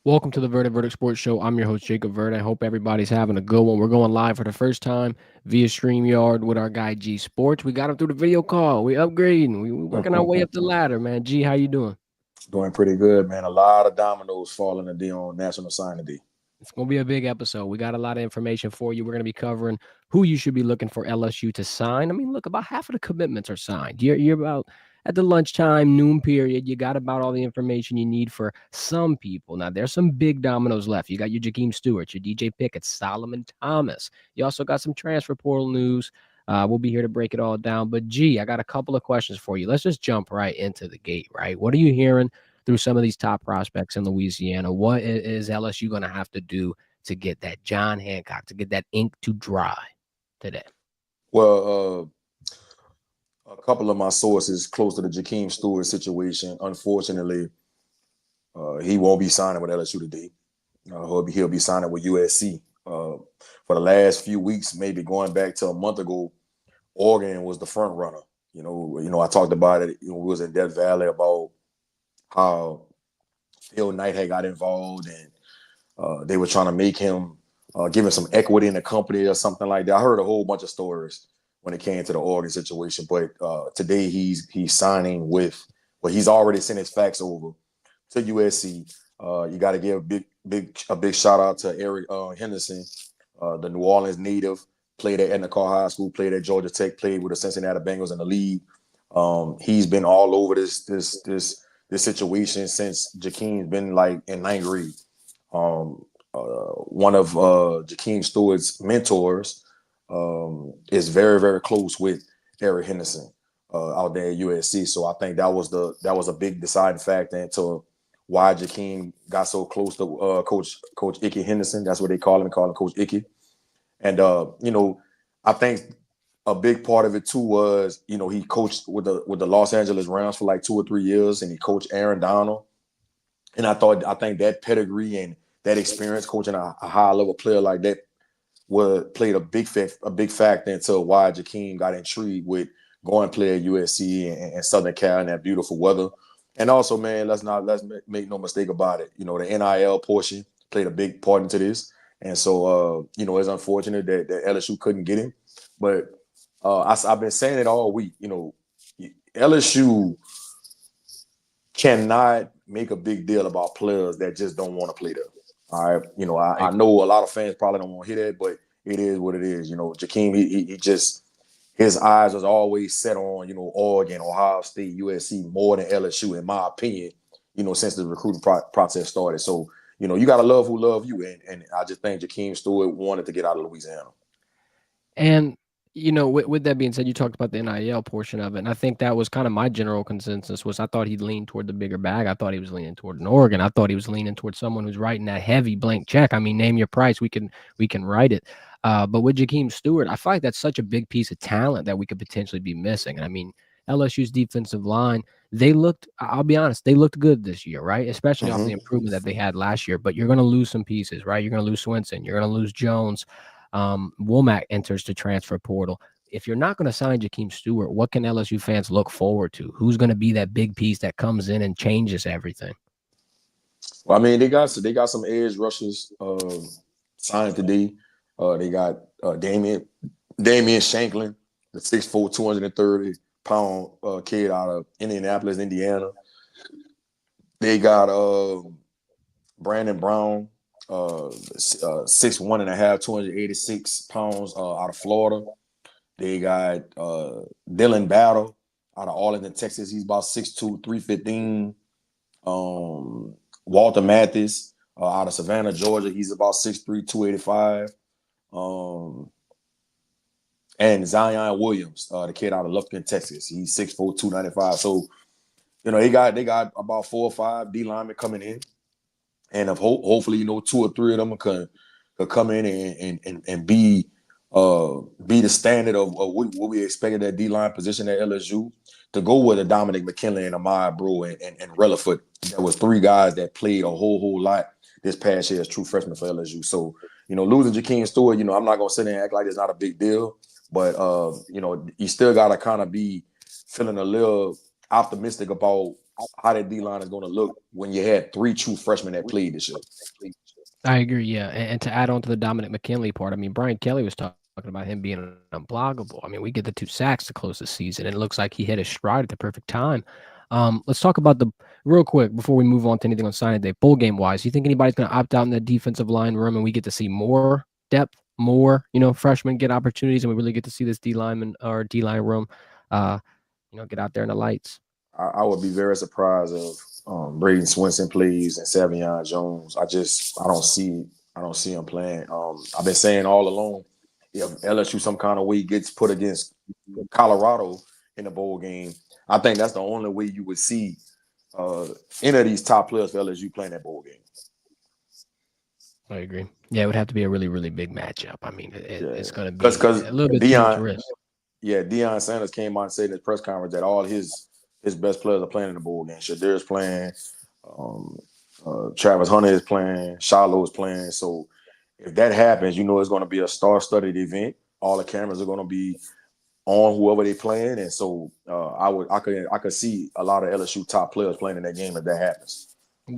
Welcome to the Verdict Sports Show. I'm your host, Jacob Verde. I hope everybody's having a good one. We're going live for the first time via StreamYard with our guy G Sports. We got him through the video call. We upgrading. We working our way up the ladder, man. G, how you doing? Doing pretty good, man. A lot of dominoes falling today on National Signing Day. It's going to be a big episode. We got a lot of information for you. We're going to be covering who you should be looking for LSU to sign. I mean, look, about half of the commitments are signed. You're about at the lunchtime, noon period. You got about all the information you need for some people. Now, there's some big dominoes left. You got your Jahkeem Stewart, your DJ Pickett, Solomon Thomas. You also got some transfer portal news. We'll be here to break it all down. But, G, I got a couple of questions for you. Let's just jump right into the gate, right? What are you hearing through some of these top prospects in Louisiana? What is LSU going to have to do to get that John Hancock, to get that ink to dry today? Well, a couple of my sources close to the Jahkeem Stewart situation, unfortunately, he won't be signing with LSU today. He'll be signing with USC. For the last few weeks, maybe going back to a month ago, Oregon was the front runner. I talked about it. We was in Death Valley about how Phil Knight had got involved and they were trying to make him give him some equity in the company or something like that. I heard a whole bunch of stories when it came to the Oregon situation, but today he's signing with. Well, he's already sent his fax over to USC. You got to give a big shout out to Eric Henderson, the New Orleans native, played at Etna High School, played at Georgia Tech, played with the Cincinnati Bengals in the league. He's been all over this situation since Jahkeem's been like in ninth grade. One of Jahkeem Stewart's mentors is very, very close with Eric Henderson out there at USC. So I think that was a big deciding factor into why Jahkeem got so close to Coach Icky Henderson. That's what they call him Coach Icky. And I think a big part of it too was, he coached with the Los Angeles Rams for like 2 or 3 years, and he coached Aaron Donald. And I think that pedigree and that experience coaching a high level player like that played a big factor into why Jahkeem got intrigued with going play at USC and Southern Cal in that beautiful weather. And also, man, let's make no mistake about it. The NIL portion played a big part into this. And so, it's unfortunate that LSU couldn't get him. But I've been saying it all week. LSU cannot make a big deal about players that just don't want to play there. All right. I know a lot of fans probably don't want to hear that, but it is what it is. Jahkeem, he just, his eyes was always set on, Oregon, Ohio State, USC more than LSU, in my opinion, since the recruiting process started. So, you got to love who love you. And I just think Jahkeem Stewart wanted to get out of Louisiana. And, with that being said, you talked about the NIL portion of it. And I think that was kind of my general consensus was I thought he'd lean toward the bigger bag. I thought he was leaning toward an Oregon. I thought he was leaning toward someone who's writing that heavy blank check. I mean, name your price. We can write it. But with Jahkeem Stewart, I feel like that's such a big piece of talent that we could potentially be missing. I mean, LSU's defensive line, I'll be honest, they looked good this year, right? Especially off the improvement that they had last year. But you're going to lose some pieces, right? You're going to lose Swinson. You're going to lose Jones. Womack enters the transfer portal. If you're not going to sign Jahkeem Stewart, what can LSU fans look forward to? Who's going to be that big piece that comes in and changes everything? Well, I mean, they got some edge rushers signed today. They got Damian Shanklin, the 6'4", 230-pound kid out of Indianapolis, Indiana. They got Brandon Brown, 6'1" and a half, 286 pounds out of Florida. They got Dylan Battle out of Arlington, Texas. He's about 6'2", 315. Walter Mathis out of Savannah, Georgia. He's about 6'3", 285. And Zion Williams, the kid out of Lufkin, Texas. He's 6'4", 295. So, they got about 4 or 5 D linemen coming in. And hopefully, 2 or 3 of them could come in and be the standard of what we expected that D-line position at LSU to go with a Dominic McKinley and Amaya Brew and Relaford. There was 3 guys that played a whole lot this past year as true freshmen for LSU. So, losing Jahkeem Stewart, I'm not going to sit there and act like it's not a big deal. But, you still got to kind of be feeling a little optimistic about how that D line is going to look when you had 3 true freshmen that played this year. I agree, yeah, and to add on to the Dominic McKinley part, I mean, Brian Kelly was talking about him being unblockable. I mean, we get the 2 sacks to close the season, and it looks like he hit his stride at the perfect time. Let's talk about the real quick before we move on to anything on signing day, bowl game wise. You think anybody's going to opt out in the defensive line room, and we get to see more depth, more freshmen get opportunities, and we really get to see this D lineman or D line room, get out there in the lights? I would be very surprised if Braden Swinson plays and Savion Jones. I don't see him playing. I've been saying all along, if LSU some kind of way gets put against Colorado in the bowl game, I think that's the only way you would see any of these top players for LSU playing that bowl game. I agree. Yeah, it would have to be a really, really big matchup. I mean, it's going to be because a little bit too much risk. Yeah, Deion Sanders came out and said in his press conference that all his best players are playing in the bowl game. Shadir's playing, Travis Hunter is playing, Shiloh is playing. So if that happens, it's going to be a star-studded event. All the cameras are going to be on whoever they're playing, and so I could see a lot of LSU top players playing in that game if that happens.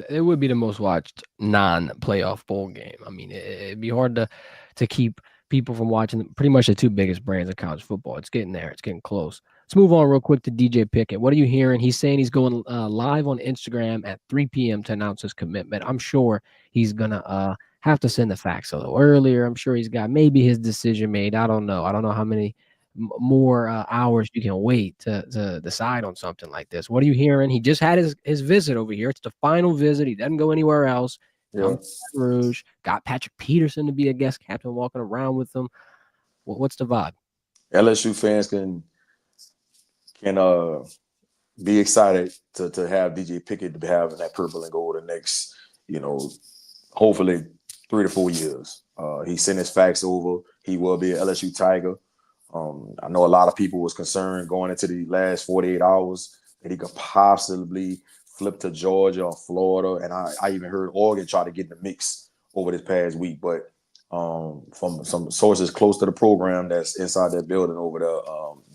It would be the most watched non-playoff bowl game. I mean, it'd be hard to keep people from watching pretty much the 2 biggest brands of college football. It's getting there. It's getting close. Let's move on real quick to DJ Pickett. What are you hearing? He's saying he's going live on Instagram at 3 p.m. to announce his commitment. I'm sure he's going to have to send the facts a little earlier. I'm sure he's got maybe his decision made. I don't know. I don't know how many more hours you can wait to decide on something like this. What are you hearing? He just had his visit over here. It's the final visit. He doesn't go anywhere else. Yeah. Rouge got Patrick Peterson to be a guest captain walking around with them. What's the vibe? LSU fans can be excited to have DJ Pickett to have that purple and gold the next, hopefully 3 to 4 years. He sent his facts over. He will be an LSU Tiger. I know a lot of people was concerned going into the last 48 hours that he could possibly flip to Georgia or Florida, and I even heard Oregon try to get in the mix over this past week. But from some sources close to the program that's inside that building over there,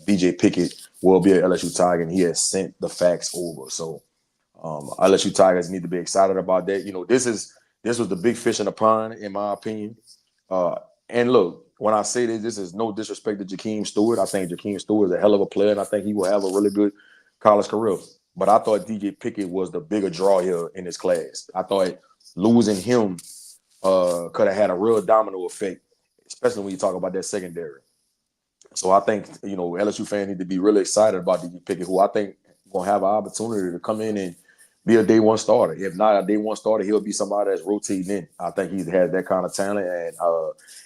DJ Pickett will be an LSU Tiger, and he has sent the facts over. So LSU Tigers need to be excited about that. This was the big fish in the pond, in my opinion. And look, when I say this is no disrespect to Jahkeem Stewart. I think Jahkeem Stewart is a hell of a player, and I think he will have a really good college career. But I thought DJ Pickett was the bigger draw here in this class. I thought losing him could have had a real domino effect, especially when you talk about that secondary. So I think, LSU fans need to be really excited about DJ Pickett, who I think going to have an opportunity to come in and be a day one starter. If not a day one starter, he'll be somebody that's rotating in. I think he has that kind of talent. And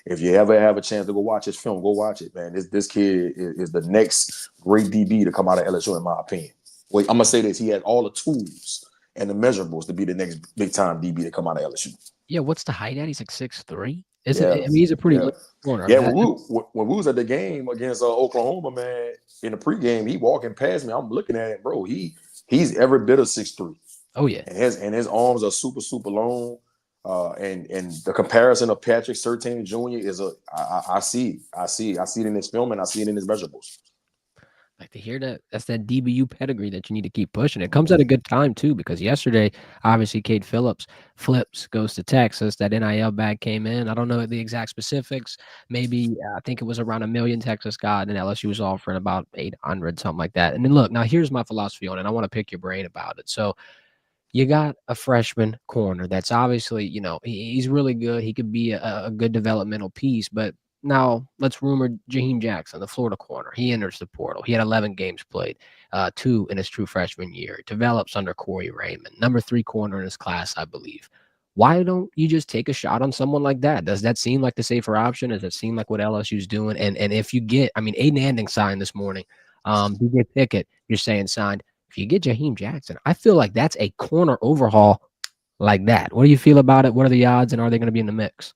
if you ever have a chance to go watch his film, go watch it, man. This kid is the next great DB to come out of LSU, in my opinion. Wait, I'm going to say this. He has all the tools and the measurables to be the next big-time DB to come out of LSU. Yeah, what's the height at? He's like 6'3". He's a pretty corner. Yeah, when we was at the game against Oklahoma, man, in the pregame, he walking past me. I'm looking at him, bro. He's every bit of 6'3". Oh yeah, and his arms are super long. And the comparison of Patrick Surtain Jr. is I see it in his film and I see it in his measurables. Like to hear that. That's that DBU pedigree that you need to keep pushing. It comes at a good time too, because yesterday, obviously, Cade Phillips goes to Texas. That NIL bag came in. I don't know the exact specifics. Maybe I think it was around 1 million Texas got, and LSU was offering about 800, something like that. And then look, now here's my philosophy on it. I want to pick your brain about it. So you got a freshman corner that's obviously, he's really good. He could be a good developmental piece, but now let's rumor Jahkeem Jackson, the Florida corner. He enters the portal. He had 11 games played, 2 in his true freshman year. Develops under Corey Raymond, number 3 corner in his class, I believe. Why don't you just take a shot on someone like that? Does that seem like the safer option? Does it seem like what LSU's doing? And if you get, Aiden Anding signed this morning. DJ Pickett, you're saying signed. If you get Jahkeem Jackson, I feel like that's a corner overhaul like that. What do you feel about it? What are the odds, and are they going to be in the mix?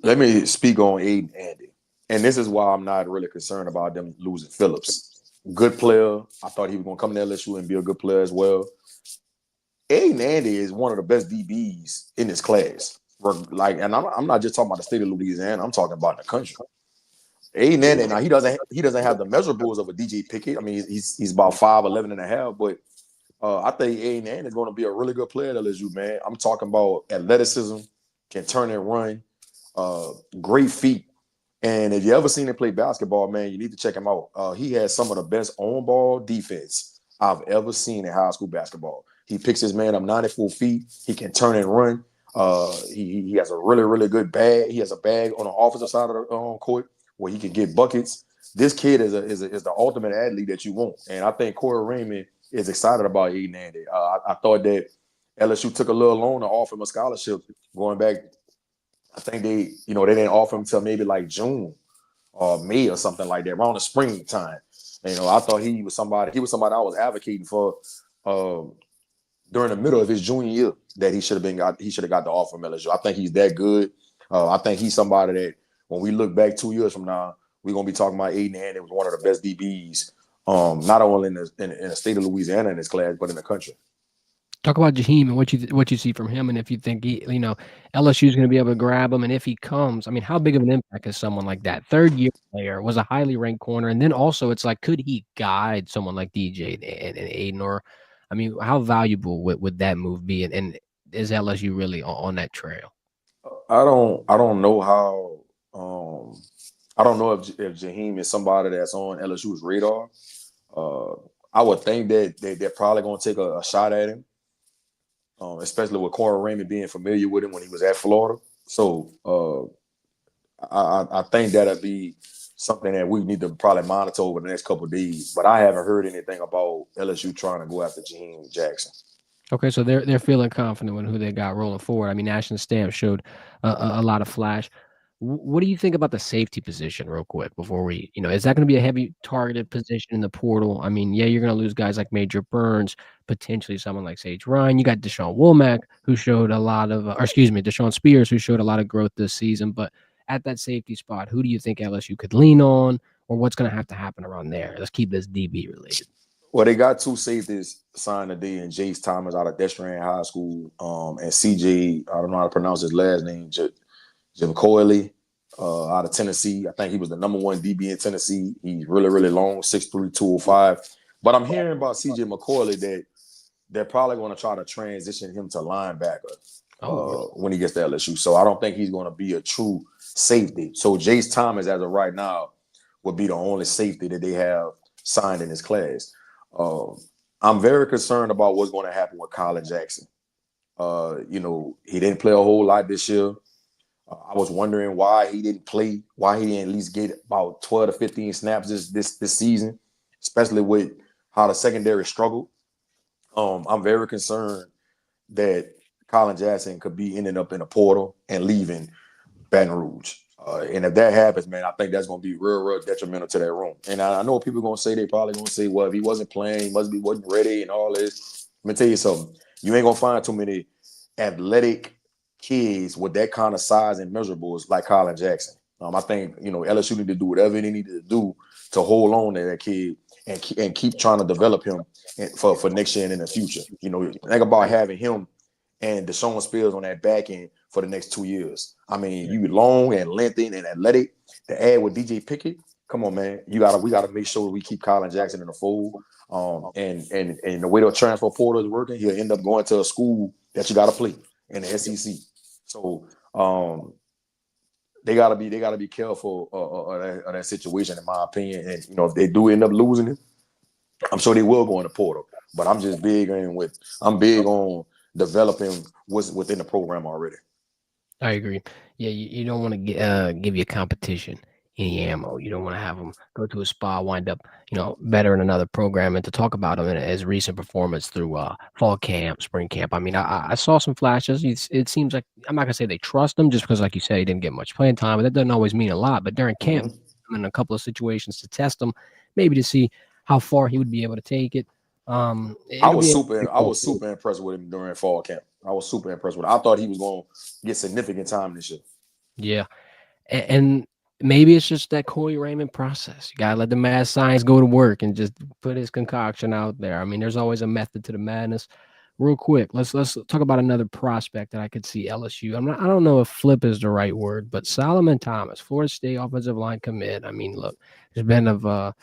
Let me speak on Aiden Anding. And this is why I'm not really concerned about them losing Phillips. Good player. I thought he was going to come to LSU and be a good player as well. Aiden Anding is one of the best DBs in this class. And I'm not just talking about the state of Louisiana. I'm talking about the country. Aiden, and now he doesn't have the measurables of a DJ Pickett. I mean, he's about 5'11" and a half, but I think Aiden is going to be a really good player at LSU, man. I'm talking about athleticism, can turn and run, uh, great feet. And if you ever seen him play basketball, man, you need to check him out. He has some of the best on-ball defense I've ever seen in high school basketball. He picks his man up 94 feet. He can turn and run. He has a really, really good bag. He has a bag on the offensive side of the court where he can get buckets. This kid is the ultimate athlete that you want. And I think Corey Raymond is excited about Aiden Andy. I thought that LSU took a little loan to offer him a scholarship going back. I think they didn't offer him until maybe like June or May or something like that, around the springtime. And, I thought he was somebody I was advocating for during the middle of his junior year that he should have got the offer from LSU. I think he's that good. I think he's somebody that when we look back 2 years from now, we're gonna be talking about Aiden Andy was one of the best DBs, not only in the state of Louisiana in his class, but in the country. Talk about Jahkeem and what you see from him, and if you think LSU is going to be able to grab him, and if he comes, I mean, how big of an impact is someone like that? Third year player, was a highly ranked corner, and then also it's like, could he guide someone like DJ and Aiden? Or, I mean, how valuable would that move be? And is LSU really on that trail? I don't know how. I don't know if Jahkeem is somebody that's on LSU's radar. Uh, I would think that they're probably going to take a shot at him, especially with Corey Raymond being familiar with him when he was at Florida. So I think that'll be something that we need to probably monitor over the next couple of days. But I haven't heard anything about LSU trying to go after Jahkeem Jackson. Okay, so they're feeling confident with who they got rolling forward. I mean, National Stamp showed a lot of flash. What do you think about the safety position, real quick, before is that going to be a heavy targeted position in the portal? I mean, yeah, you're going to lose guys like Major Burns, potentially someone like Sage Ryan. You got Deshaun Womack, who showed a lot of, or excuse me, Deshaun Spears, who showed a lot of growth this season. But at that safety spot, who do you think LSU could lean on, or what's going to have to happen around there? Let's keep this DB related. Well, they got two safeties signed today, and Jace Thomas out of Destrehan High School, and CJ, I don't know how to pronounce his last name, Jim Coyley, out of Tennessee. I think he was the number one DB in Tennessee. He's really, really long, 6'3", 205. But I'm hearing about CJ McCoyley that they're probably going to try to transition him to linebacker when he gets to LSU. So I don't think he's going to be a true safety. So Jace Thomas, as of right now, would be the only safety that they have signed in his class. I'm very concerned about what's going to happen with Colin Jackson. He didn't play a whole lot this year. I was wondering why he didn't play, why he didn't at least get about 12 to 15 snaps this season, especially with how the secondary struggled. I'm very concerned that Colin Jackson could be ending up in a portal and leaving Baton Rouge. And if that happens, man, I think that's going to be real, real detrimental to that room. And I know people are going to say, they probably going to say, well, if he wasn't playing, he wasn't ready and all this. Let me tell you something. You ain't going to find too many athletic kids with that kind of size and measurables like Colin Jackson. I think, LSU need to do whatever they need to do to hold on to that kid and keep trying to develop him for next year and in the future. Think about having him and Deshaun Spears on that back end for the next 2 years. I mean, you long and lengthy and athletic to add with DJ Pickett. Come on, man. We gotta make sure we keep Colin Jackson in the fold. And the way the transfer portal is working, he'll end up going to a school that you gotta play in the SEC. So they gotta be careful of that situation, in my opinion. And if they do end up losing it, I'm sure they will go in the portal. But I'm just big on developing what's within the program already. I agree. Yeah, you don't want to give your competition any ammo. You don't want to have them go to a spa, wind up, better in another program. And to talk about them as recent performance through fall camp, spring camp. I mean, I saw some flashes. It seems like, I'm not gonna say they trust him just because, like you said, he didn't get much playing time, but that doesn't always mean a lot. But during camp, in a couple of situations to test him, maybe to see how far he would be able to take it. I was super impressed with him during fall camp. I was super impressed with him. I thought he was going to get significant time this year. Yeah. And maybe it's just that Corey Raymond process. You got to let the mad science go to work and just put his concoction out there. I mean, there's always a method to the madness. real quick, let's talk about another prospect that I could see LSU. I don't know if flip is the right word, but Solomon Thomas, Florida State offensive line commit. I mean, look, there's been a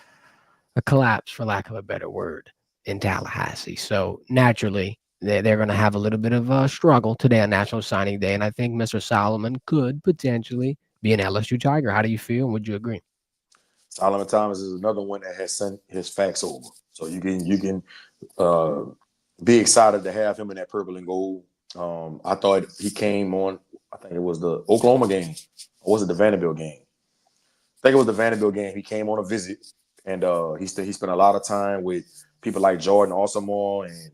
collapse, for lack of a better word, in Tallahassee. So naturally, they're going to have a little bit of a struggle today on National Signing Day, and I think Mr. Solomon could potentially be an LSU Tiger. How do you feel? Would you agree? Solomon Thomas is another one that has sent his facts over, so you can uh, be excited to have him in that purple and gold. I thought he came on. I think it was the Oklahoma game, or was it the Vanderbilt game? I think it was the Vanderbilt game. He came on a visit, and he spent a lot of time with people like Jordan Osomore and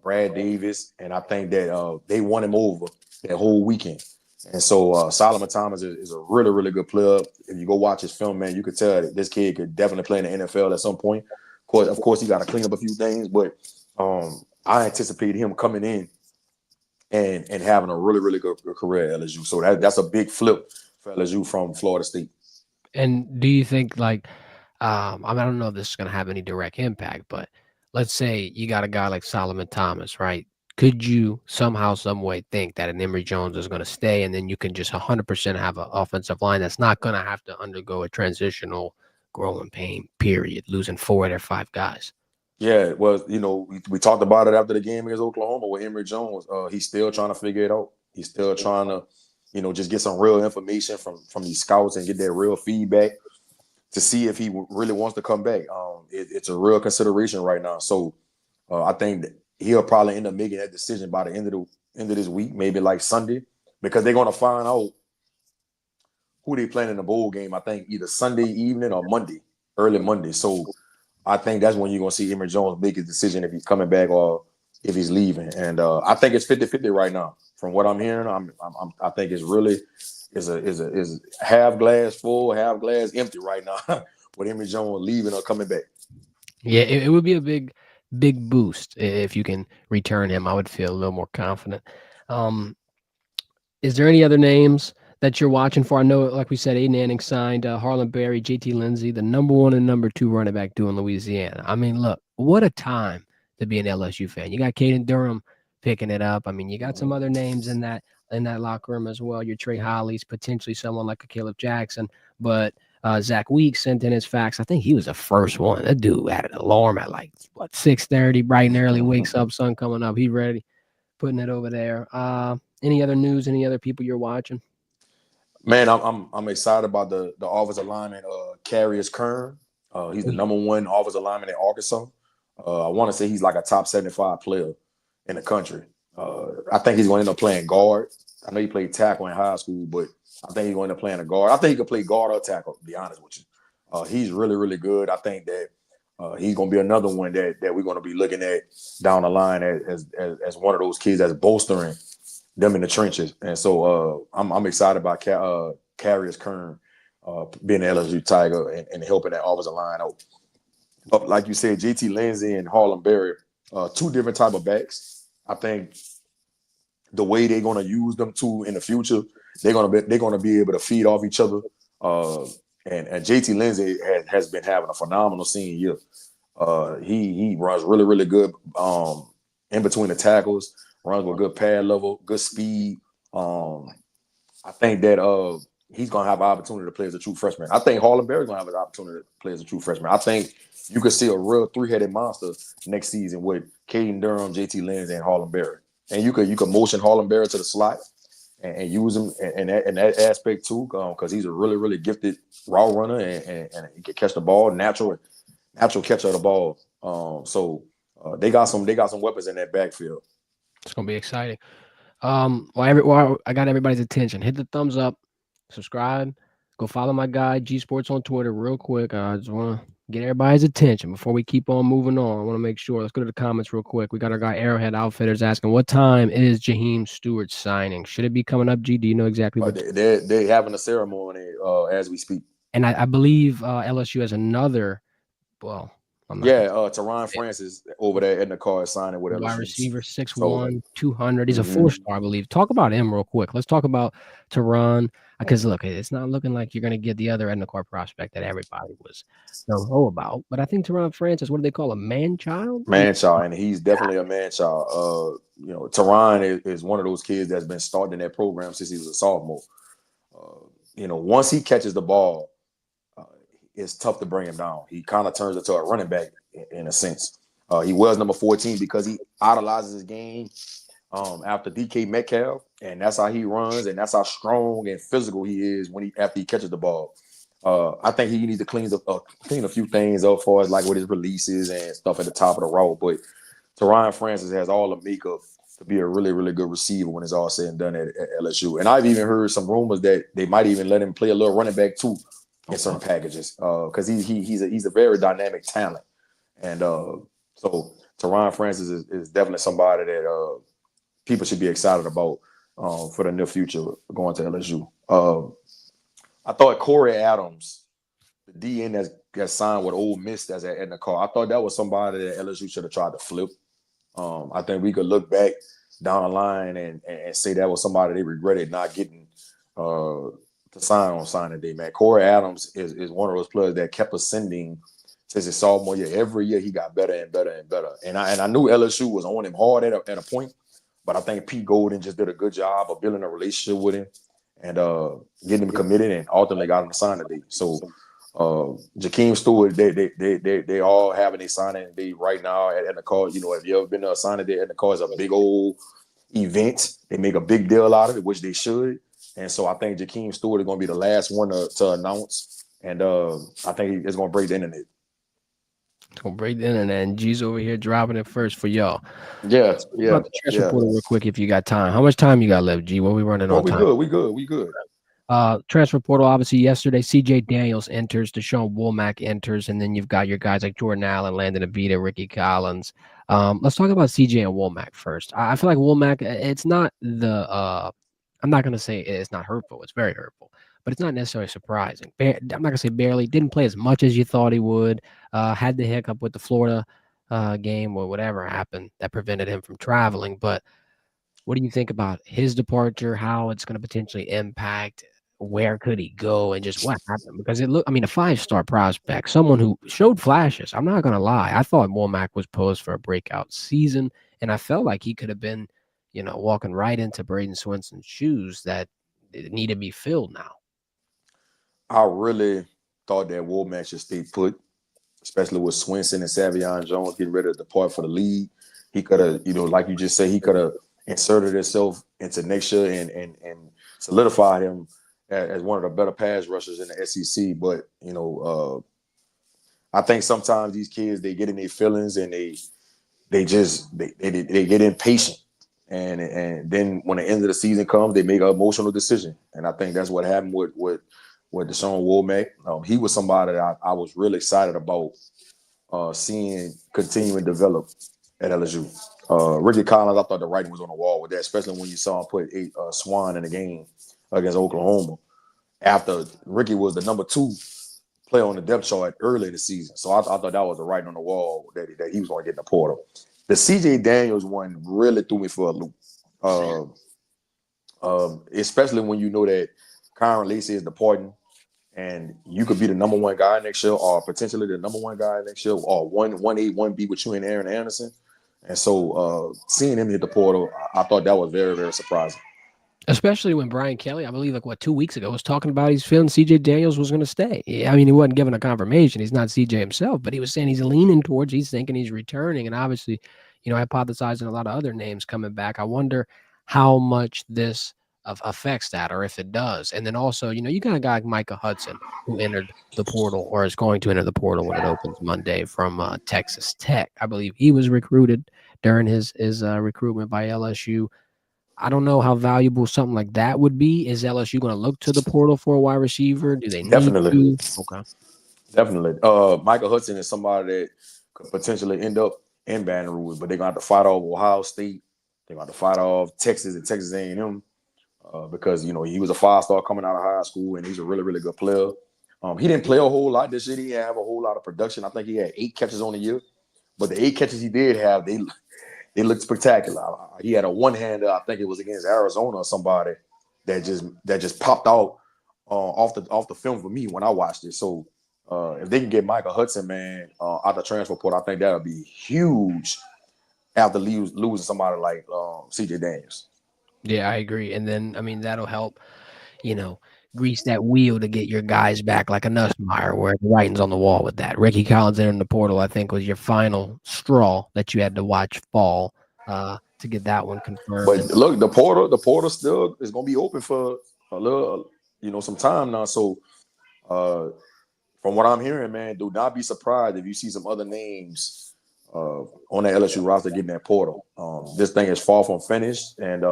Brad Davis, and I think that they won him over that whole weekend. And so Solomon Thomas is a really, really good player. If you go watch his film, man, you could tell that this kid could definitely play in the NFL at some point. Of course, he got to clean up a few things, but I anticipate him coming in and having a really, really good career at LSU. So that's a big flip for LSU from Florida State. And do you think I don't know if this is going to have any direct impact, but let's say you got a guy like Solomon Thomas, right? Could you somehow, some way think that an Emory Jones is going to stay, and then you can just 100% have an offensive line that's not going to have to undergo a transitional growing pain period, losing 4 of their 5 guys? Yeah, well, we talked about it after the game against Oklahoma with Emory Jones. He's still trying to figure it out. He's still trying to, just get some real information from these scouts and get that real feedback to see if he really wants to come back. It's a real consideration right now. So I think that he'll probably end up making that decision by the end of this week, maybe like Sunday, because they're going to find out who they playing in the bowl game. I think either Sunday evening or Monday, early Monday. So I think that's when you're going to see Emory Jones make his decision if he's coming back or if he's leaving. And I think it's 50-50 right now. From what I'm hearing, I think it's really is half glass full, half glass empty right now with Emory Jones leaving or coming back. Yeah, it would be a big boost if you can return him. I would feel a little more confident. Um, Is there any other names that you're watching for? I know, like we said, Aiden Anning signed Harlan Berry, JT Lindsey, the number 1 and number 2 running back doing Louisiana. I mean, look, what a time to be an LSU fan. You got Caden Durham picking it up. I mean, you got some other names in that locker room as well. Your Trey Hollies, potentially someone like a Caleb Jackson, but Zach Weeks sent in his facts. I think he was the first one. That dude had an alarm at 6:30, bright and early, wakes up, sun coming up. He ready, putting it over there. Any other news? Any other people you're watching? Man, I'm excited about the offensive lineman, Carius Kern. He's the number 1 offensive lineman in Arkansas. I want to say he's like a top 75 player in the country. I think he's going to end up playing guard. I know he played tackle in high school, but I think he's going to end up playing a guard. I think he could play guard or tackle, to be honest with you. He's really, really good. I think that he's going to be another one that we're going to be looking at down the line as one of those kids that's bolstering them in the trenches. And so I'm excited about Carius Kern being an LSU Tiger and helping that offensive line out. But like you said, JT Lindsey and Harlan Berry, 2 different type of backs. I think the way they're going to use them two in the future, they're going to be able to feed off each other. And JT Lindsey has been having a phenomenal senior year. He runs really, really good in between the tackles, runs with good pad level, good speed. I think that he's going to have an opportunity to play as a true freshman. I think Harlan Berry's going to have an opportunity to play as a true freshman. I think you could see a real 3-headed monster next season with Caden Durham, JT Lindsey, and Harlan Berry. And you could motion Harlan Berry to the slot and use him in that aspect too, because he's a really, really gifted route runner and he can catch the ball, natural catcher of the ball. So they got some weapons in that backfield. It's gonna be exciting. Well, I got everybody's attention. Hit the thumbs up, subscribe, go follow my guy G Sports on Twitter real quick. I just want to get everybody's attention before we keep on moving on. I want to make sure. Let's go to the comments real quick. We got our guy Arrowhead Outfitters asking, what time is Jahkeem Stewart signing? Should it be coming up, G? Do you know exactly what? They're having a ceremony as we speak. And I believe LSU has another. Well, I'm not Yeah, gonna Taron say. Francis over there in the car signing with Wide LSU. receiver, So 6'1", 200. He's a mhm. four-star, I believe. Talk about him real quick. Let's talk about Taron, because look, it's not looking like you're gonna get the other end of car prospect that everybody was gung-ho about. But I think Taron Francis, what do they call him? Man-child? Man-child, and he's definitely a man-child. Taron is one of those kids that's been starting in that program since he was a sophomore. Once he catches the ball, uh, it's tough to bring him down. He kind of turns into a running back in a sense. He was number 14 because he idolizes his game after DK Metcalf, and that's how he runs, and that's how strong and physical he is after he catches the ball. I think he needs to clean a few things up, as far as like with his releases and stuff at the top of the route. But Taron Francis has all the makeup to be a really, really good receiver when it's all said and done at LSU. And I've even heard some rumors that they might even let him play a little running back too in certain packages because he's a very dynamic talent. And so Taron Francis is definitely somebody that people should be excited about for the near future going to LSU. I thought Corey Adams, the DN that got signed with Ole Miss as in the car, I thought that was somebody that LSU should have tried to flip. I think we could look back down the line and say that was somebody they regretted not getting to sign on signing day, man. Corey Adams is one of those players that kept ascending since his sophomore year. Every year he got better and better and better. And I knew LSU was on him hard at a point, but I think Pete Golden just did a good job of building a relationship with him and getting him committed and ultimately got him to sign today. So Jahkeem Stewart, they all having a signing day right now at the call. If you ever been to a signing day at the call, it's a big old event. They make a big deal out of it, which they should. And so I think Jahkeem Stewart is going to be the last one to announce. And I think it's going to break the internet. Gonna break the internet, and G's over here dropping it first for y'all. Yeah, Let's talk yeah, about the transfer yeah. portal real quick if you got time. How much time you got left, G? What we running Oh, on we time? good. We good. We good. Transfer portal, obviously yesterday, CJ Daniels enters, Deshaun Womack enters, and then you've got your guys like Jordan Allen, Landon Avita, Ricky Collins. Let's talk about CJ and Womack first. I feel like Womack, it's not I'm not going to say it's not hurtful. It's very hurtful, but it's not necessarily surprising. I'm not going to say barely. Didn't play as much as you thought he would. Had the hiccup with the Florida game or whatever happened that prevented him from traveling. But what do you think about his departure, how it's going to potentially impact, where could he go, and just what happened? Because a 5-star prospect, someone who showed flashes. I'm not going to lie. I thought Womack was posed for a breakout season, and I felt like he could have been, walking right into Braden Swenson's shoes that need to be filled now. I really thought that Womack should stay put, especially with Swenson and Savion Jones getting ready to depart for the league. He could have, like you just said, he could have inserted himself into next year and solidified him as one of the better pass rushers in the SEC. But I think sometimes these kids, they get in their feelings and they get impatient. And then when the end of the season comes, they make an emotional decision. And I think that's what happened with Deshaun Womack. He was somebody that I was really excited about seeing continue and develop at LSU. Ricky Collins, I thought the writing was on the wall with that, especially when you saw him put Swan in the game against Oklahoma after Ricky was the number 2 player on the depth chart early in the season. So I thought that was the writing on the wall that he was going to get in the portal. The CJ Daniels one really threw me for a loop, especially when you know that Kyron Lacey is departing. And you could be the number 1 guy next year, or potentially the number 1 guy next year, or 1A, 1B with you and Aaron Anderson. And so seeing him hit the portal, I thought that was very, very surprising. Especially when Brian Kelly, I believe, 2 weeks ago, was talking about he's feeling CJ Daniels was going to stay. I mean, he wasn't given a confirmation. He's not CJ himself, but he was saying he's leaning towards, he's thinking he's returning. And obviously, hypothesizing a lot of other names coming back. I wonder how much this affects that, or if it does. And then also, you got a guy like Micah Hudson who entered the portal, or is going to enter the portal when it opens Monday, from Texas Tech. I believe he was recruited during his recruitment by LSU. I don't know how valuable something like that would be. Is LSU going to look to the portal for a wide receiver? Do they need Definitely. to? Okay. Definitely. Michael Hudson is somebody that could potentially end up in Baton Rouge, but they're going to have to fight off Ohio State. They're going to have to fight off Texas and Texas A&M because, he was a 5-star coming out of high school, and he's a really, really good player. He didn't play a whole lot this year. He didn't have a whole lot of production. I think he had 8 catches on the year, but the 8 catches he did have, they looked spectacular. He had a one-hander. I think it was against Arizona or somebody that just popped out off the film for me when I watched it. So if they can get Michael Hudson, man, out the transfer portal, I think that'll be huge after losing somebody like C.J. Daniels. Yeah, I agree. And then, I mean, that'll help, grease that wheel to get your guys back like a Nussmeier, where the writing's on the wall with that. Ricky Collins entering the portal, I think, was your final straw that you had to watch fall to get that one confirmed. But look, the portal still is going to be open for a little, some time now. So from what I'm hearing, man, do not be surprised if you see some other names on that LSU roster getting that portal. This thing is far from finished, and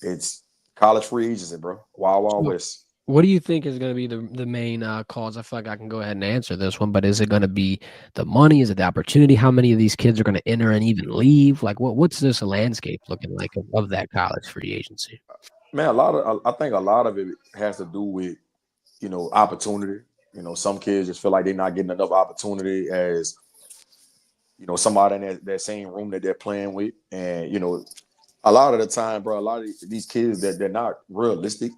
it's college free agency, bro. Wild West. What do you think is going to be the main cause? I feel like I can go ahead and answer this one, but is it going to be the money? Is it the opportunity? How many of these kids are going to enter and even leave? Like, what's this landscape looking like of that college free agency? Man, I think a lot of it has to do with opportunity. Some kids just feel like they're not getting enough opportunity as somebody in that same room that they're playing with, and a lot of the time, bro, a lot of these kids that they're not realistic.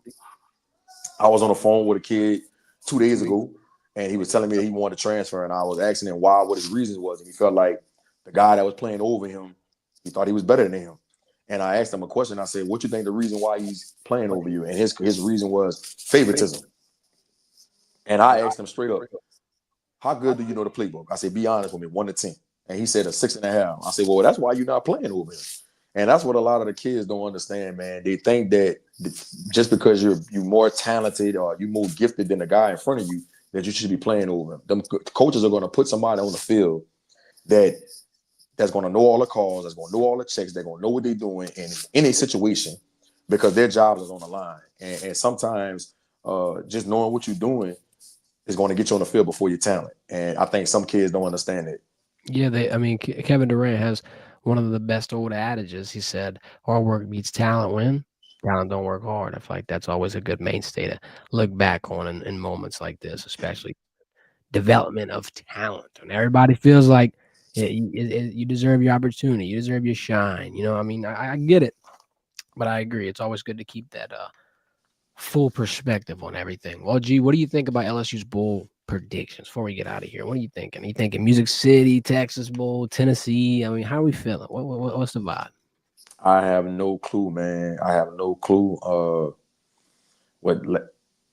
I was on the phone with a kid 2 days ago, and he was telling me that he wanted to transfer, and I was asking him what his reasons was, and he felt like the guy that was playing over him, he thought he was better than him. And I asked him a question. I said, "What you think the reason why he's playing over you?" And his reason was favoritism. And I asked him straight up, "How good do you know the playbook?" I said, "Be honest with me, 1 to 10." And he said a 6.5. I said, "Well, that's why you're not playing over him." And that's what a lot of the kids don't understand, man. They think that just because you're more talented or you're more gifted than the guy in front of you, that you should be playing over him. The coaches are going to put somebody on the field that's going to know all the calls, that's going to know all the checks, they're going to know what they're doing in any situation because their jobs is on the line. And sometimes just knowing what you're doing is going to get you on the field before your talent. And I think some kids don't understand it. Yeah, Kevin Durant has one of the best old adages. He said, "Hard work beats talent when talent don't work hard." I feel like that's always a good mainstay to look back on in moments like this, especially development of talent. And everybody feels like you deserve your opportunity, you deserve your shine. I mean, I get it, but I agree. It's always good to keep that full perspective on everything. Well, G, what do you think about LSU's bowl predictions before we get out of here? What are you thinking? Are you thinking Music City, Texas Bowl, Tennessee? I mean, how are we feeling? What's the vibe? I have no clue, man. I have no clue. The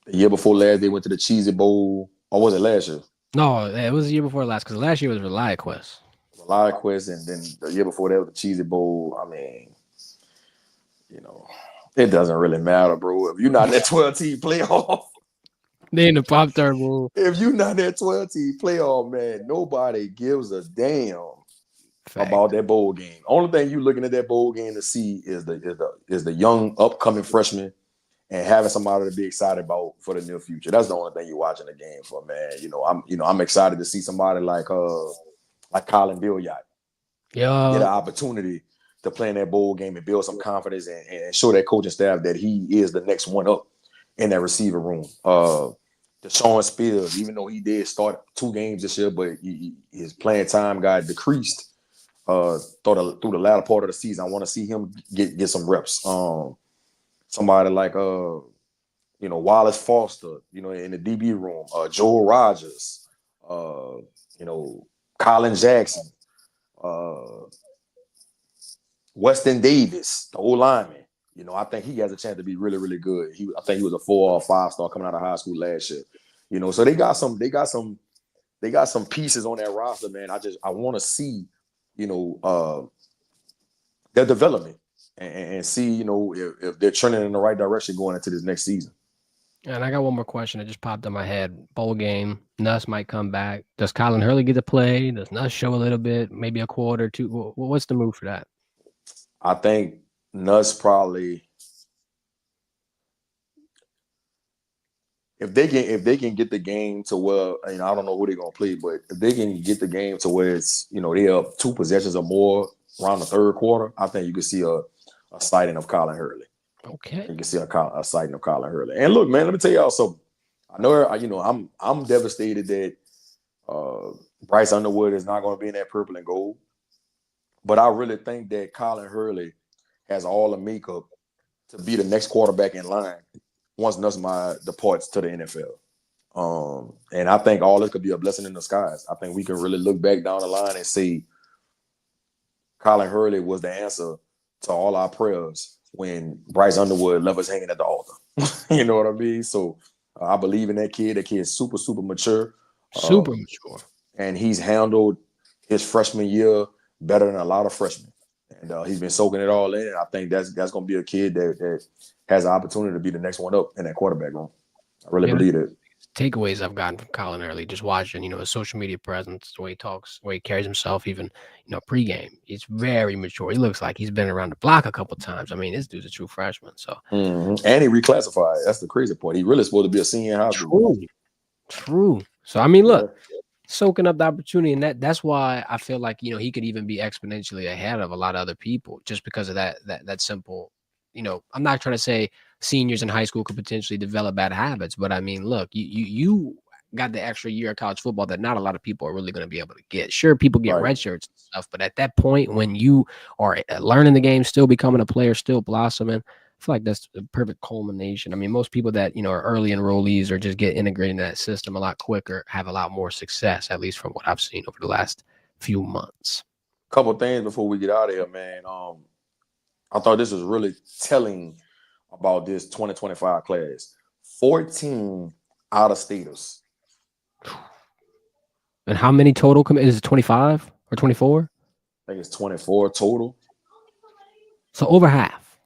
year before last, they went to the Cheesy Bowl. Or was it last year? No, it was the year before last, because last year was ReliaQuest. ReliaQuest, and then the year before that was the Cheesy Bowl. I mean, it doesn't really matter, bro. If you're not in that 12-team playoff, they in the Pop-Tart Bowl. If you're not in that 12-team playoff, man, nobody gives a damn about that bowl game. Only thing you looking at that bowl game to see is the young upcoming freshman and having somebody to be excited about for the near future. That's the only thing you're watching the game for, man. I'm excited to see somebody like Colin Billiard get an opportunity to play in that bowl game and build some confidence and show that coaching staff that he is the next one up in that receiver room. Deshaun Spears, even though he did start 2 games this year, but his playing time got decreased through the latter part of the season. I want to see him get some reps. Somebody like Wallace Foster, in the DB room, Joel Rogers, Colin Jackson, Weston Davis, the old lineman. I think he has a chance to be really, really good. I think he was a 4 or 5 star coming out of high school last year. So they got some pieces on that roster, man. I want to see, their development and see, if they're trending in the right direction going into this next season. And I got one more question that just popped in my head. Bowl game, Nuss might come back. Does Colin Hurley get to play? Does Nuss show a little bit, maybe a quarter or 2? What's the move for that? I think Nuss probably, if they can get the game to where, I don't know who they're gonna play, but if they can get the game to where it's, they're up 2 possessions or more around the third quarter, I think you can see a sighting of Colin Hurley. Okay. You can see a sighting of Colin Hurley. And look, man, let me tell y'all something. I know, I'm devastated that uh, Bryce Underwood is not going to be in that purple and gold, but I really think that Colin Hurley has all the makeup to be the next quarterback in line once Nussmeier departs to the NFL. And I think all this could be a blessing in disguise. I think we can really look back down the line and say Colin Hurley was the answer to all our prayers when Bryce Underwood left us hanging at the altar. You know what I mean? So I believe in that kid. That kid's super, super mature. Super mature. And he's handled his freshman year better than a lot of freshmen. And he's been soaking it all in. And I think that's going to be a kid that has the opportunity to be the next one up in that quarterback room. I really believe it. Takeaways I've gotten from Colin Early, just watching, his social media presence, the way he talks, the way he carries himself, even, pregame. He's very mature. He looks like he's been around the block a couple times. I mean, this dude's a true freshman. So and he reclassified. That's the crazy part. He really supposed to be a senior in high school. True. So I mean, look, soaking up the opportunity, and that's why I feel like he could even be exponentially ahead of a lot of other people just because of that simple. I'm not trying to say seniors in high school could potentially develop bad habits, but I mean, look, you got the extra year of college football that not a lot of people are really going to be able to get. Sure, people get red shirts and stuff, but at that point when you are learning the game, still becoming a player, still blossoming, I feel like that's the perfect culmination. I mean, most people that are early enrollees or just get integrated in that system a lot quicker have a lot more success, at least from what I've seen over the last few months. Couple things before we get out of here, man. I thought this was really telling about this 2025 class. 14 out-of-staters. And how many total? Is it 25 or 24? I think it's 24 total. So over half.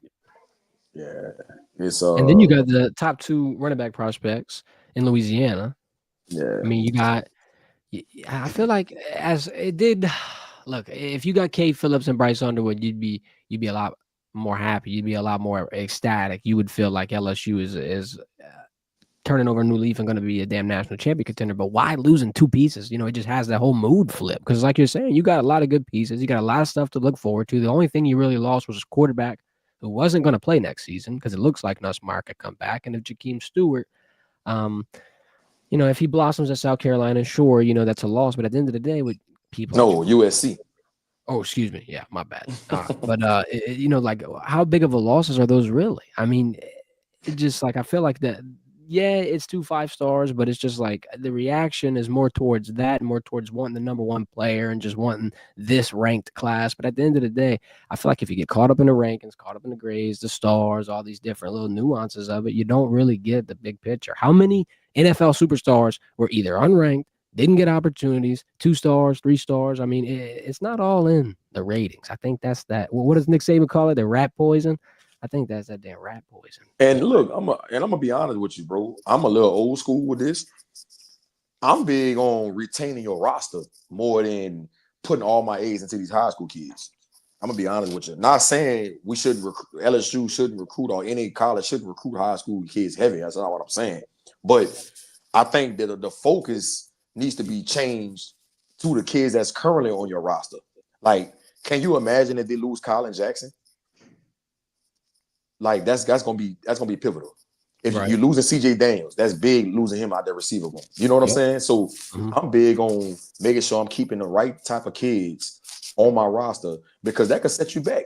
Yeah. It's and then you got the top 2 running back prospects in Louisiana. Yeah. I mean, I feel like as it did. Look, if you got Cade Phillips and Bryce Underwood, you'd be a lot more happy. You'd be a lot more ecstatic. You would feel like LSU is turning over a new leaf and going to be a damn national champion contender. But why losing 2 pieces? It just has that whole mood flip. Because like you're saying, you got a lot of good pieces. You got a lot of stuff to look forward to. The only thing you really lost was a quarterback who wasn't going to play next season because it looks like Nussmeier could come back. And if Jahkeem Stewart, if he blossoms at South Carolina, sure, that's a loss. But at the end of the day, with people, USC. Oh, excuse me. Yeah, my bad. But like, how big of a losses are those really? I mean, it just like I feel like that. Yeah, it's 2 5-stars, but it's just like the reaction is more towards that, more towards wanting the number 1 player and just wanting this ranked class. But at the end of the day, I feel like if you get caught up in the rankings, caught up in the grades, the stars, all these different little nuances of it, you don't really get the big picture. How many NFL superstars were either unranked, didn't get opportunities, 2 stars, 3 stars? I mean, it's not all in the ratings. I think that's that. Well, what does Nick Saban call it? The rat poison. I think that's that damn rat poison. And look, I'm gonna be honest with you, bro. I'm a little old school with this. I'm big on retaining your roster more than putting all my eggs into these high school kids. I'm gonna be honest with you. Not saying we shouldn't LSU shouldn't recruit or any college shouldn't recruit high school kids heavy. That's not what I'm saying. But I think that the focus needs to be changed to the kids that's currently on your roster. Like, can you imagine if they lose Colin Jackson? Like that's gonna be pivotal. If you're losing CJ Daniels, that's big losing him out there receiver room. You know what I'm saying? So I'm big on making sure I'm keeping the right type of kids on my roster because that could set you back.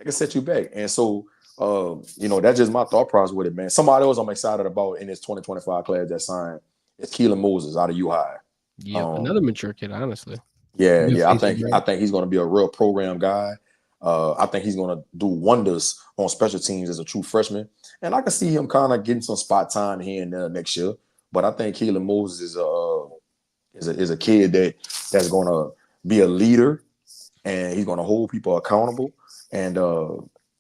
And so that's just my thought process with it, man. Somebody else I'm excited about in this 2025 class that signed is Keelan Moses out of U High. Yeah, another mature kid, honestly. Yeah. I think he's gonna be a real program guy. I think he's going to do wonders on special teams as a true freshman. And I can see him kind of getting some spot time here and there next year. But I think Keelan Moses is a kid that's going to be a leader and he's going to hold people accountable. And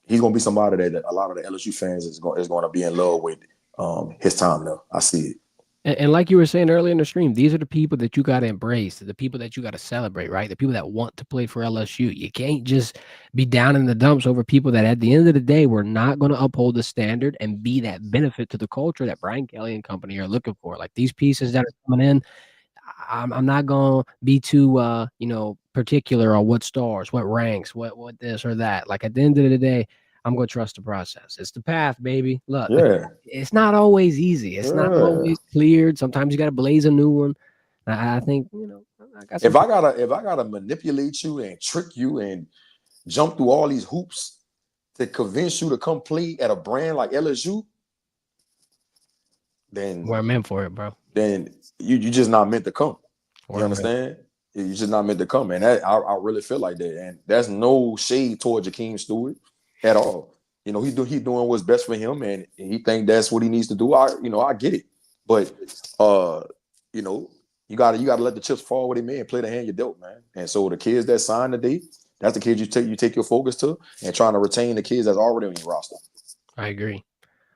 he's going to be somebody that a lot of the LSU fans is going to be in love with his time there. I see it. And like you were saying earlier in the stream, these are the people that you got to embrace, the people that you got to celebrate, right? The people that want to play for LSU. You can't just be down in the dumps over people that at the end of the day, we're not going to uphold the standard and be that benefit to the culture that Brian Kelly and company are looking for. Like these pieces that are coming in, I'm not going to be too, particular on what stars, what ranks, what this or that. Like at the end of the day, I'm gonna trust the process. It's the path, baby. Look, Yeah, it's not always easy. It's not yeah. always cleared. Sometimes you got to blaze a new one. I think I got some. If I gotta manipulate you and trick you and jump through all these hoops to convince you to come play at a brand like LSU, then We're meant for it, bro. then you just not meant to come. You We're meant. understand? You're just not meant to come, and that I really feel like that, and that's no shade toward Jahkeem Stewart at all. He doing what's best for him, and he think that's what he needs to do. I get it, but you know, you gotta let the chips fall where they may and play the hand you dealt, man. And so the kids that signed today, that's the kids you take your focus to, and trying to retain the kids that's already on your roster. I agree.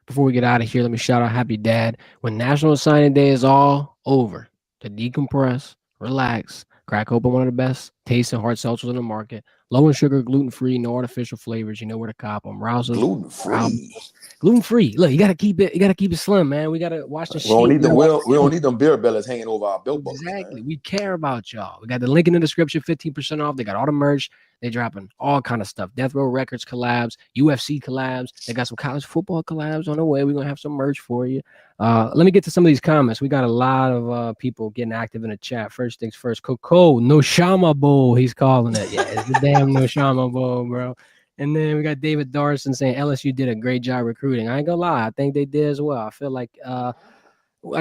Before we get out of here, let me shout out Happy Dad. When National Signing Day is all over, to decompress, relax, crack open one of the best taste and hard seltzers in the market. Low in sugar, gluten free, no artificial flavors. You know where to cop them. Rouses, Gluten free. gluten free. Look, you gotta keep it. You gotta keep it slim, man. We gotta watch the We don't shape. need them. We don't need them beer bellies hanging over our belt buckles, Exactly. man. We care about y'all. We got the link in the description, 15% off. They got all the merch. They dropping all kind of stuff. Death Row Records collabs, UFC collabs. They got some college football collabs on the way. We're gonna have some merch for you. Let me get to some of these comments. We got a lot of people getting active in the chat. First things first, Coco No Shama Bowl. He's calling it. Yeah, it's the damn No Shama Bowl, bro. And then we got David Darson saying LSU did a great job recruiting. I ain't gonna lie, I think they did as well. I feel like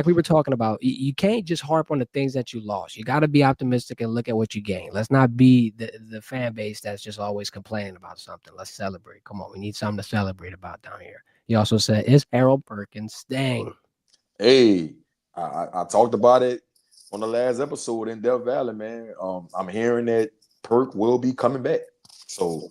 we were talking about, you can't just harp on the things that you lost. You got to be optimistic and look at what you gained. Let's not be the fan base that's just always complaining about something. Let's celebrate. Come on, we need something to celebrate about down here. He also said, "Is Harold Perkins staying?" Hey, I talked about it on the last episode in Death Valley, man. I'm hearing that Perk will be coming back. So,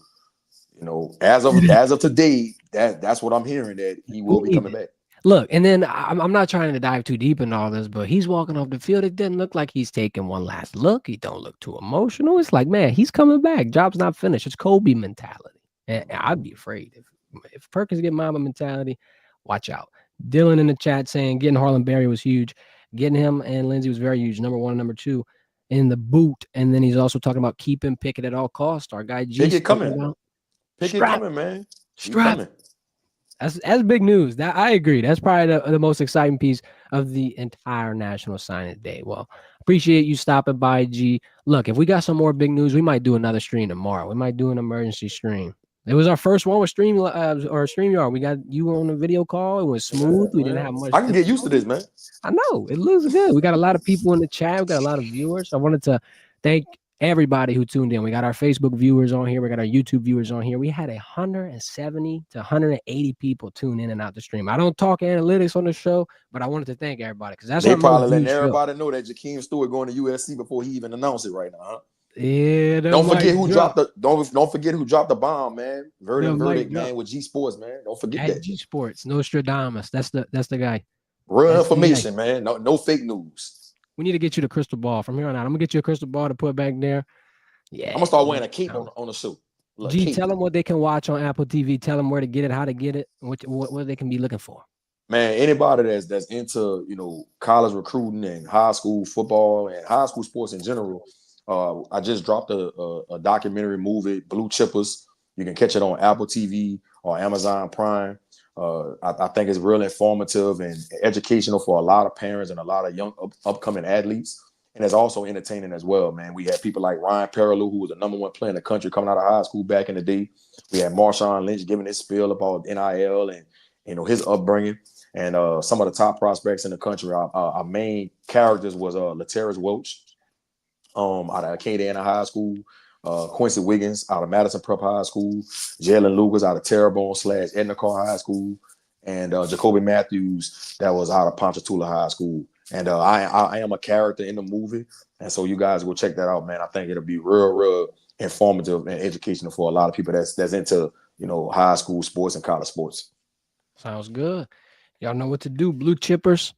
as of today, that's what I'm hearing, that he will be coming back. Look, and then I'm not trying to dive too deep in all this, but he's walking off the field. It didn't look like he's taking one last look. He don't look too emotional. It's like, man, he's coming back. Job's not finished. It's Kobe mentality. And I'd be afraid if Perkins get Mamba mentality, watch out. Dylan in the chat saying getting Harlan Berry was huge. Getting him and Lindsey was very huge. Number one and number two in the boot. And then he's also talking about keeping Pickett at all costs. Our guy G Pickett coming. about Pickett coming, man. He's strap. coming. That's big news. That I agree. That's probably the most exciting piece of the entire National Signing Day. Well, appreciate you stopping by, G. Look, if we got some more big news, we might do another stream tomorrow. We might do an emergency stream. It was our first one with StreamYard. We got you on a video call. It was smooth. We didn't have much. I can get used to this, man. I know. It looks good. We got a lot of people in the chat. We got a lot of viewers. I wanted to thank everybody who tuned in. We got our Facebook viewers on here. We got our YouTube viewers on here. We had 170 to 180 people tune in and out the stream. I don't talk analytics on the show, but I wanted to thank everybody because that's they probably letting everybody know that Jahkeem Stewart going to USC before he even announced it right now, huh? Yeah, don't forget who dropped the bomb, man. Verdict, man, with G Sports, man. Don't forget that. G Sports, Nostradamus. That's the guy. Real information, man. No fake news. We need to get you the crystal ball from here on out. I'm gonna get you a crystal ball to put back there. Yeah, I'm gonna start wearing a cape on the show. G, tell them what they can watch on Apple TV. Tell them where to get it, how to get it, what they can be looking for. Man, anybody that's into college recruiting and high school football and high school sports in general. I just dropped a documentary movie, Blue Chippers. You can catch it on Apple TV or Amazon Prime. I think it's real informative and educational for a lot of parents and a lot of young upcoming athletes. And it's also entertaining as well, man. We had people like Ryan Perrilloux, who was the number one player in the country coming out of high school back in the day. We had Marshawn Lynch giving his spiel about NIL and his upbringing. And some of the top prospects in the country. Our main characters was Laterrence Welch, out of Acadiana High School, Quincy Wiggins out of Madison Prep High School, Jalen Lucas out of Terrebonne / Edna Carr High School, and Jacoby Matthews that was out of Ponchatoula High School. And I am a character in the movie, and so you guys will check that out, man. I think it'll be real informative and educational for a lot of people that's into high school sports and college sports. Sounds good. Y'all know what to do. Blue Chippers.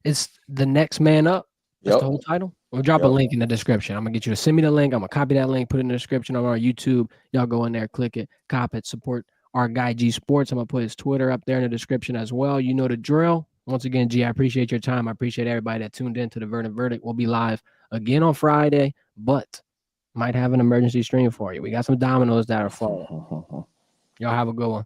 It's the next man up. That's the whole title. We'll drop a link in the description. I'm going to get you to send me the link. I'm going to copy that link, put it in the description on our YouTube. Y'all go in there, click it, cop it, support our guy G Sports. I'm going to put his Twitter up there in the description as well. You know the drill. Once again, G, I appreciate your time. I appreciate everybody that tuned in to the Verdant Verdict. We'll be live again on Friday, but might have an emergency stream for you. We got some dominoes that are falling. Y'all have a good one.